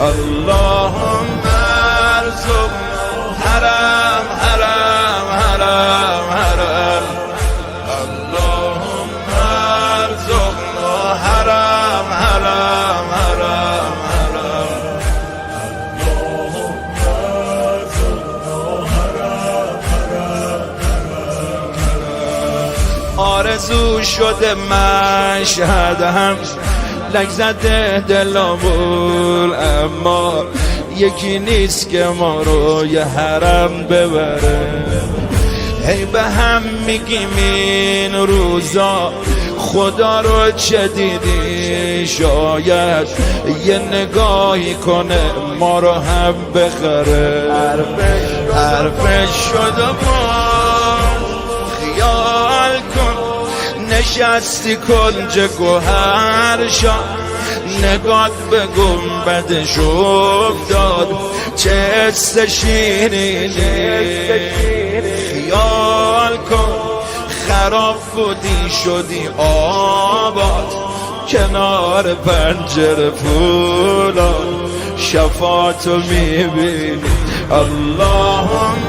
اللهم ارزقنا حرم حرم حرم حرم اللهم ارزقنا حرم حرم حرم حرم اللهم ارزقنا حرم حرم. آرزو شده مشهدم لک زده دلامون، اما یکی نیست که ما رو یه حرم ببره. هی به هم میگیم این روزا خدا رو چه دیدی، شاید یه نگاهی کنه ما رو هم بخره. حرفش شده ما خیال کن نشستی کنج گوهر شا، نگات به گنبدش افتاد چه حس شیرینی. خیال کن خراب بودی شدی آباد، کنار پنجره فولاد شفاعتو میبینی. اللهم